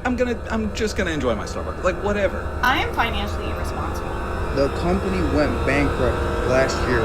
I'm just gonna enjoy my Starbucks. Like, whatever. I am financially irresponsible. The company went bankrupt last year.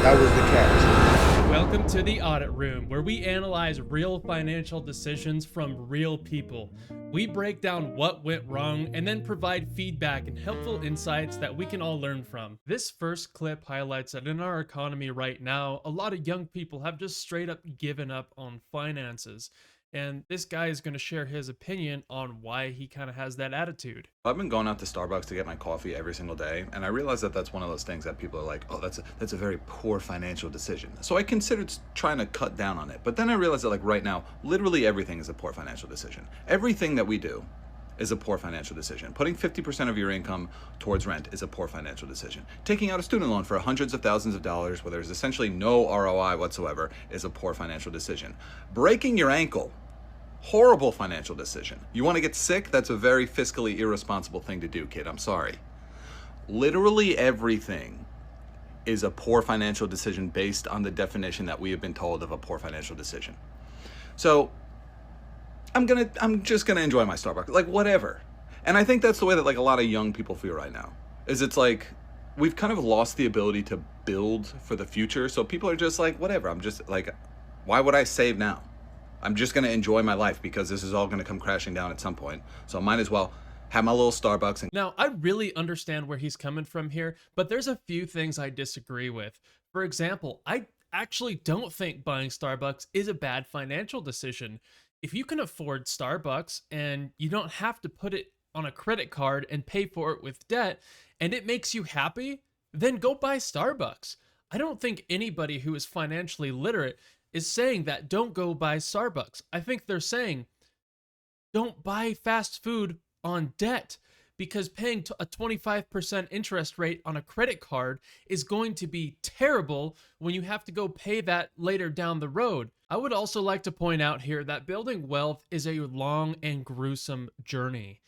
That was the catch. Welcome to the Audit Room, where we analyze real financial decisions from real people. We break down what went wrong and then provide feedback and helpful insights that we can all learn from. This first clip highlights that in our economy right now, a lot of young people have just straight up given up on finances. And this guy is going to share his opinion on why he kind of has that attitude. I've been going out to Starbucks to get my coffee every single day, and I realize that that's one of those things that people are like, oh, that's a very poor financial decision. So I considered trying to cut down on it, but then I realized that, like, right now, literally everything is a poor financial decision. Everything that we do is a poor financial decision. Putting 50% of your income towards rent is a poor financial decision. Taking out a student loan for hundreds of thousands of dollars where there's essentially no ROI whatsoever is a poor financial decision. Breaking your ankle, horrible financial decision. You want to get sick? That's a very fiscally irresponsible thing to do, kid. I'm sorry. Literally everything is a poor financial decision based on the definition that we have been told of a poor financial decision. So I'm just gonna enjoy my Starbucks, like, whatever. And I think that's the way that, like, a lot of young people feel right now. Is it's like we've kind of lost the ability to build for the future. So people are just like, whatever. I'm just like, why would I save now? I'm just gonna enjoy my life because this is all gonna come crashing down at some point. So I might as well have my little Starbucks. And now, I really understand where he's coming from here, but there's a few things I disagree with. For example, I actually don't think buying Starbucks is a bad financial decision. If you can afford Starbucks and you don't have to put it on a credit card and pay for it with debt, and it makes you happy, then go buy Starbucks. I don't think anybody who is financially literate is saying that don't go buy Starbucks. I think they're saying don't buy fast food on debt, because paying a 25% interest rate on a credit card is going to be terrible when you have to go pay that later down the road. I would also like to point out here that building wealth is a long and gruesome journey.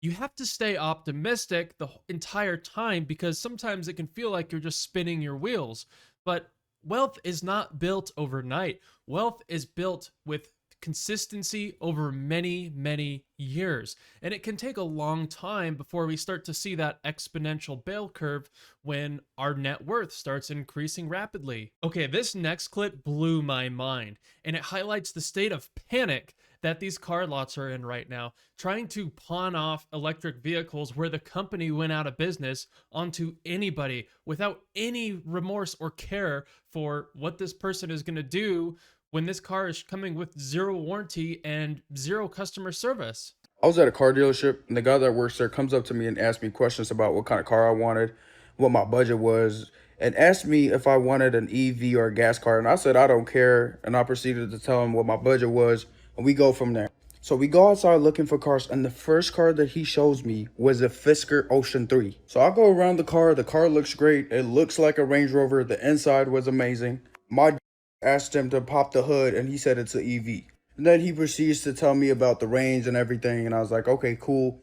You have to stay optimistic the entire time, because sometimes it can feel like you're just spinning your wheels. But wealth is not built overnight. Wealth is built with consistency over many, many years. And it can take a long time before we start to see that exponential bell curve when our net worth starts increasing rapidly. Okay, this next clip blew my mind, and it highlights the state of panic that these car lots are in right now, trying to pawn off electric vehicles where the company went out of business onto anybody without any remorse or care for what this person is going to do when this car is coming with zero warranty and zero customer service. I was at a car dealership, and the guy that works there comes up to me and asked me questions about what kind of car I wanted, what my budget was, and asked me if I wanted an EV or a gas car. And I said, I don't care. And I proceeded to tell him what my budget was, and we go from there. So we go outside looking for cars, and the first car that he shows me was a Fisker Ocean 3. So I go around the car looks great. It looks like a Range Rover. The inside was amazing. My asked him to pop the hood, and he said it's an EV. And then he proceeds to tell me about the range and everything, and I was like, okay, cool.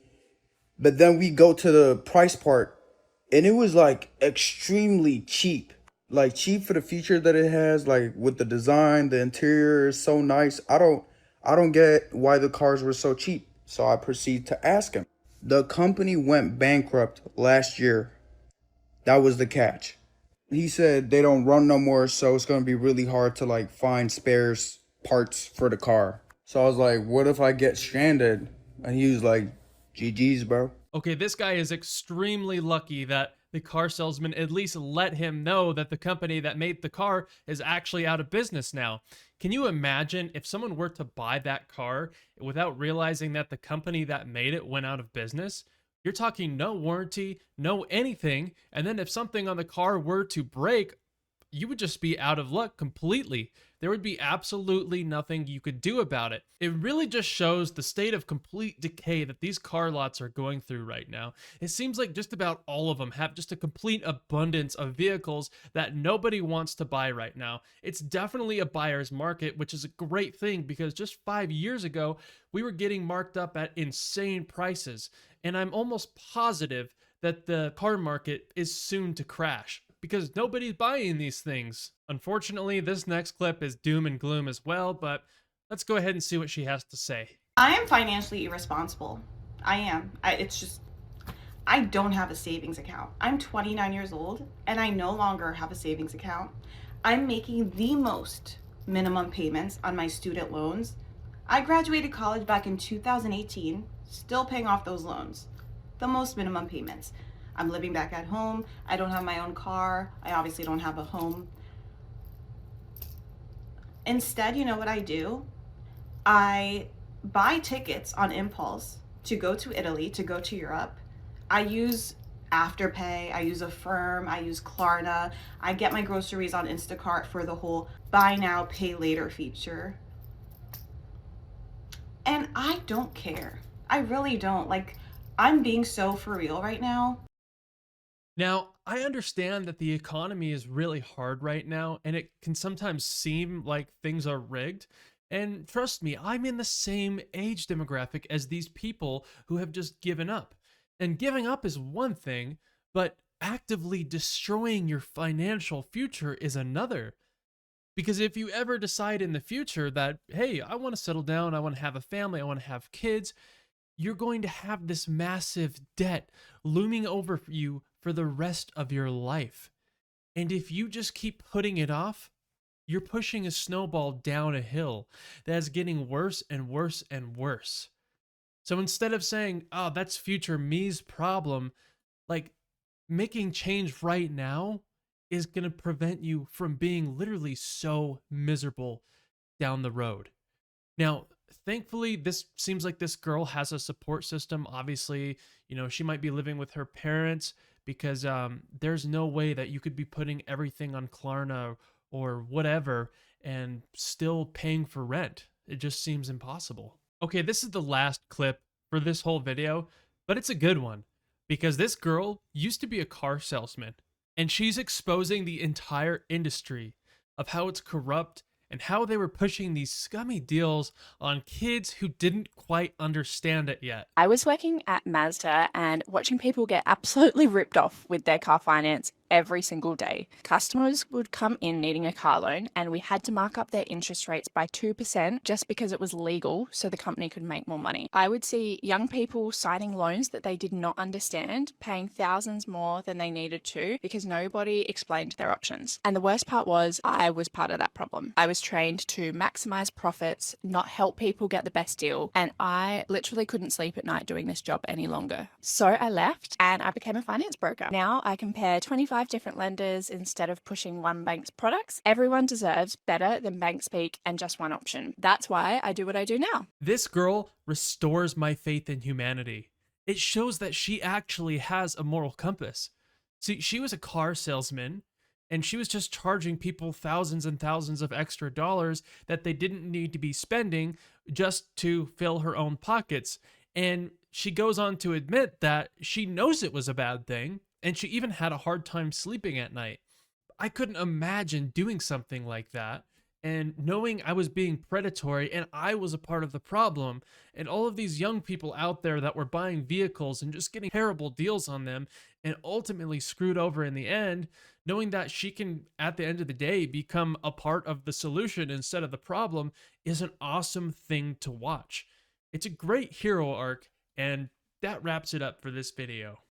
But then we go to the price part, and it was like extremely cheap. Like, cheap for the feature that it has, like with the design, the interior is so nice. I don't get why the cars were so cheap. So I proceed to ask him. The company went bankrupt last year. That was the catch. He said they don't run no more, so it's going to be really hard to, like, find spares parts for the car. So I was like, what if I get stranded? And he was like, GG's, bro. Okay, this guy is extremely lucky that the car salesman at least let him know that the company that made the car is actually out of business now. Can you imagine if someone were to buy that car without realizing that the company that made it went out of business? You're talking no warranty, no anything, and then if something on the car were to break, you would just be out of luck completely. There would be absolutely nothing you could do about it. It really just shows the state of complete decay that these car lots are going through right now. It seems like just about all of them have just a complete abundance of vehicles that nobody wants to buy right now. It's definitely a buyer's market, which is a great thing, because just 5 years ago, we were getting marked up at insane prices. And I'm almost positive that the car market is soon to crash, because nobody's buying these things. Unfortunately, this next clip is doom and gloom as well, but let's go ahead and see what she has to say. I am financially irresponsible. I am. I don't have a savings account. I'm 29 years old and I no longer have a savings account. I'm making the most minimum payments on my student loans. I graduated college back in 2018, still paying off those loans. The most minimum payments. I'm living back at home. I don't have my own car. I obviously don't have a home. Instead, you know what I do? I buy tickets on impulse to go to Italy, to go to Europe. I use Afterpay, I use Affirm, I use Klarna. I get my groceries on Instacart for the whole buy now, pay later feature. And I don't care. I really don't. Like, I'm being so for real right now. Now, I understand that the economy is really hard right now, and it can sometimes seem like things are rigged. And trust me, I'm in the same age demographic as these people who have just given up. And giving up is one thing, but actively destroying your financial future is another. Because if you ever decide in the future that, hey, I want to settle down, I want to have a family, I want to have kids, you're going to have this massive debt looming over you for the rest of your life. And if you just keep putting it off, you're pushing a snowball down a hill that's getting worse and worse and worse. So instead of saying, oh, that's future me's problem, like making change right now is going to prevent you from being literally so miserable down the road. Now, thankfully, this seems like this girl has a support system. Obviously, she might be living with her parents because there's no way that you could be putting everything on Klarna or whatever and still paying for rent. It just seems impossible. Okay, this is the last clip for this whole video, but it's a good one because this girl used to be a car salesman and she's exposing the entire industry of how it's corrupt and how they were pushing these scummy deals on kids who didn't quite understand it yet. I was working at Mazda and watching people get absolutely ripped off with their car finance every single day. Customers would come in needing a car loan, and we had to mark up their interest rates by 2% just because it was legal so the company could make more money. I would see young people signing loans that they did not understand, paying thousands more than they needed to because nobody explained their options. And the worst part was I was part of that problem. I was trained to maximize profits, not help people get the best deal, and I literally couldn't sleep at night doing this job any longer. So I left and I became a finance broker. Now I compare 25 different lenders instead of pushing one bank's products. Everyone deserves better than bank speak and just one option. That's why I do what I do now. This girl restores my faith in humanity. It shows that she actually has a moral compass. See, she was a car salesman and she was just charging people thousands and thousands of extra dollars that they didn't need to be spending just to fill her own pockets. And she goes on to admit that she knows it was a bad thing, and she even had a hard time sleeping at night. I couldn't imagine doing something like that and knowing I was being predatory and I was a part of the problem, and all of these young people out there that were buying vehicles and just getting terrible deals on them and ultimately screwed over in the end, knowing that she can at the end of the day become a part of the solution instead of the problem is an awesome thing to watch. It's a great hero arc, and that wraps it up for this video.